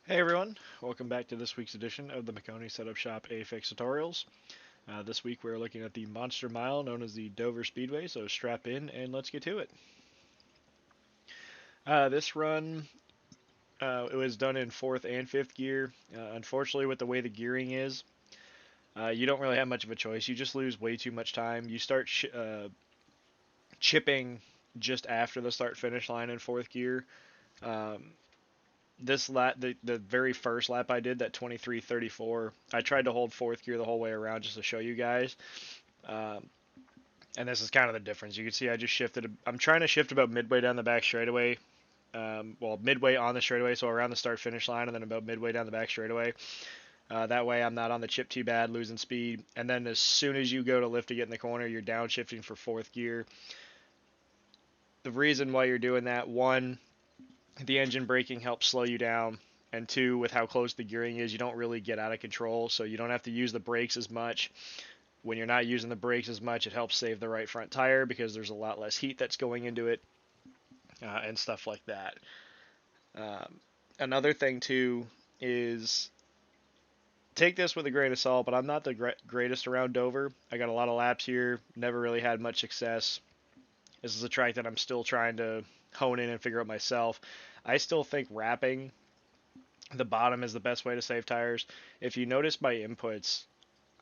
Hey everyone, welcome back to this week's edition of the Maconi Setup Shop AFX tutorials. This week we're looking at the monster mile known as the Dover Speedway, so strap in and let's get to it. This run, it was done in 4th and 5th gear. Unfortunately, with the way the gearing is, you don't really have much of a choice. You just lose way too much time. You start chipping just after the start finish line in 4th gear. Um, this lap, the very first lap I did, that 23:34, I tried to hold 4th gear the whole way around just to show you guys. Um, and this is kind of the difference. You can see I just shifted. I'm trying to shift about midway down the back straightaway. Well, midway on the straightaway, so around the start finish line, and then about midway down the back straightaway. That way I'm not on the chip too bad, losing speed. And then as soon as you go to lift to get in the corner, you're downshifting for 4th gear. The reason why you're doing that, one, the engine braking helps slow you down, and two, with how close the gearing is, you don't really get out of control, so you don't have to use the brakes as much. When you're not using the brakes as much, it helps save the right front tire because there's a lot less heat that's going into it, and stuff like that. Um, Another thing too is, take this with a grain of salt, but I'm not the greatest around Dover. I got a lot of laps here, never really had much success. This is a track that I'm still trying to hone in and figure out myself. I still think wrapping the bottom is the best way to save tires. If you notice my inputs,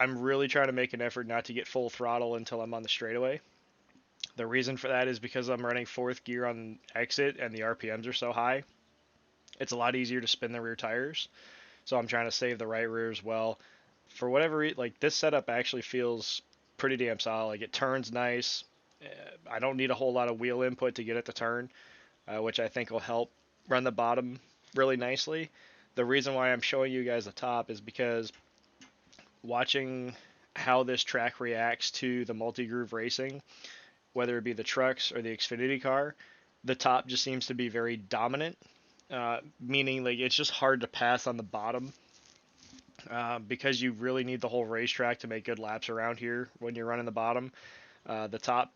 I'm really trying to make an effort not to get full throttle until I'm on the straightaway. The reason for that is because I'm running 4th gear on exit and the RPMs are so high. It's a lot easier to spin the rear tires. So I'm trying to save the right rear as well. For whatever reason, like, this setup actually feels pretty damn solid. Like, it turns nice. I don't need a whole lot of wheel input to get it to turn, which I think will help run the bottom really nicely. The reason why I'm showing you guys the top is because watching how this track reacts to the multi-groove racing, whether it be the trucks or the Xfinity car, the top just seems to be very dominant, meaning like it's just hard to pass on the bottom, because you really need the whole racetrack to make good laps around here when you're running the bottom. The top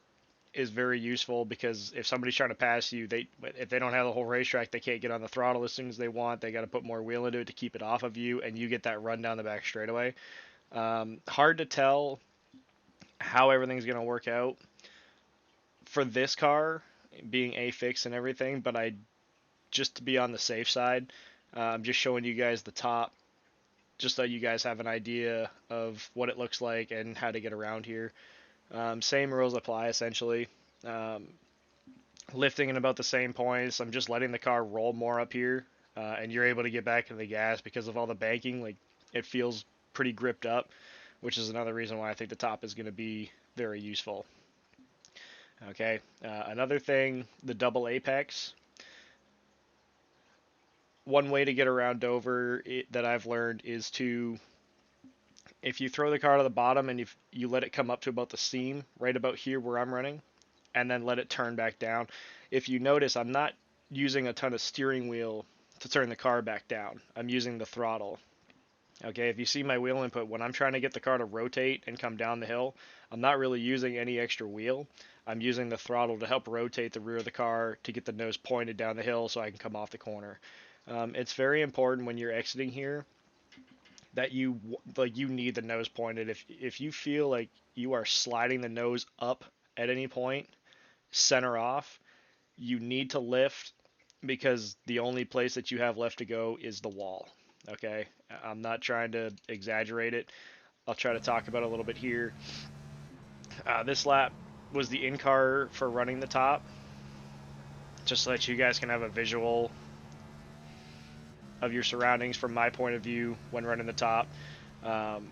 is very useful because if somebody's trying to pass you, if they don't have the whole racetrack, they can't get on the throttle as soon as they want. They got to put more wheel into it to keep it off of you, and you get that run down the back straightaway. Hard to tell how everything's going to work out for this car, being a fix and everything, but I just to be on the safe side, I'm just showing you guys the top, just so you guys have an idea of what it looks like and how to get around here. Same rules apply essentially. Um, Lifting in about the same points. I'm just letting the car roll more up here, and you're able to get back into the gas because of all the banking. Like, it feels pretty gripped up, which is another reason why I think the top is going to be very useful. Okay, another thing, the double apex. One way to get around Dover that I've learned is to, if you throw the car to the bottom and if you let it come up to about the seam, right about here where I'm running, and then let it turn back down. If you notice, I'm not using a ton of steering wheel to turn the car back down. I'm using the throttle. Okay, if you see my wheel input, when I'm trying to get the car to rotate and come down the hill, I'm not really using any extra wheel. I'm using the throttle to help rotate the rear of the car to get the nose pointed down the hill so I can come off the corner. It's very important when you're exiting here that you need the nose pointed. If you feel like you are sliding the nose up at any point, center off, you need to lift because the only place that you have left to go is the wall. Okay, I'm not trying to exaggerate it. I'll try to talk about it a little bit here. This lap was the in-car for running the top, just so that you guys can have a visual of your surroundings from my point of view when running the top. Um,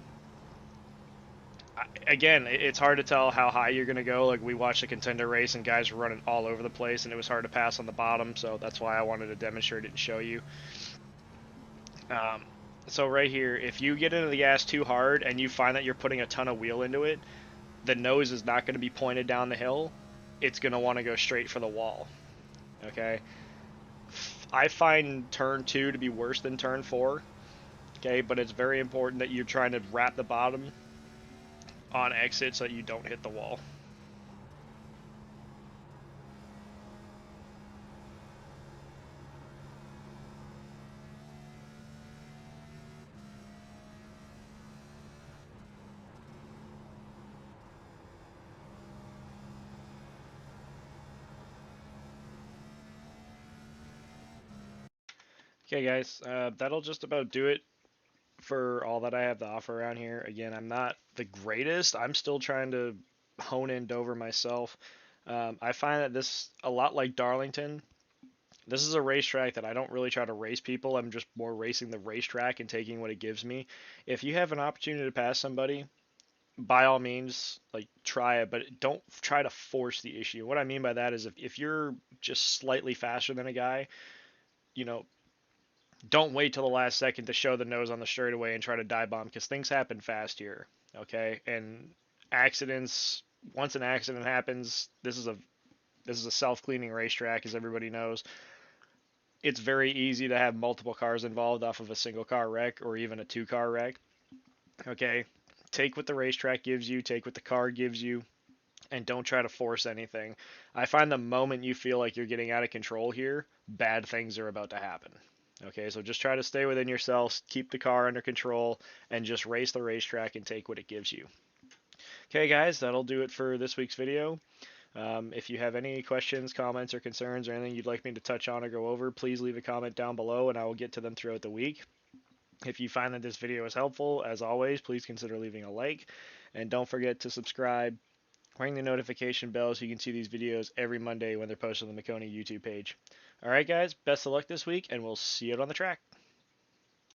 Again, it's hard to tell how high you're going to go. Like, we watched a contender race and guys were running all over the place, and it was hard to pass on the bottom, so that's why I wanted to demonstrate it and show you. Um, so right here, if you get into the gas too hard and you find that you're putting a ton of wheel into it, the nose is not going to be pointed down the hill. It's going to want to go straight for the wall. Okay? I find turn 2 to be worse than turn 4. Okay, but it's very important that you're trying to wrap the bottom on exit so that you don't hit the wall. Okay, guys, that'll just about do it for all that I have to offer around here. Again, I'm not the greatest. I'm still trying to hone in Dover myself. I find that this, a lot like Darlington, this is a racetrack that I don't really try to race people. I'm just more racing the racetrack and taking what it gives me. If you have an opportunity to pass somebody, by all means, like try it, but don't try to force the issue. What I mean by that is if you're just slightly faster than a guy, you know, don't wait till the last second to show the nose on the straightaway and try to dive bomb because things happen fast here. Okay, and accidents. Once an accident happens, this is a self-cleaning racetrack, as everybody knows. It's very easy to have multiple cars involved off of a single car wreck or even a two-car wreck. Okay, take what the racetrack gives you, take what the car gives you, and don't try to force anything. I find the moment you feel like you're getting out of control here, bad things are about to happen. Okay, so just try to stay within yourself, keep the car under control, and just race the racetrack and take what it gives you. Okay, guys, that'll do it for this week's video. If you have any questions, comments, or concerns, or anything you'd like me to touch on or go over, please leave a comment down below and I will get to them throughout the week. If you find that this video is helpful, as always, please consider leaving a like. And don't forget to subscribe, ring the notification bell so you can see these videos every Monday when they're posted on the Maconi YouTube page. Alright, guys, best of luck this week, and we'll see you out on the track.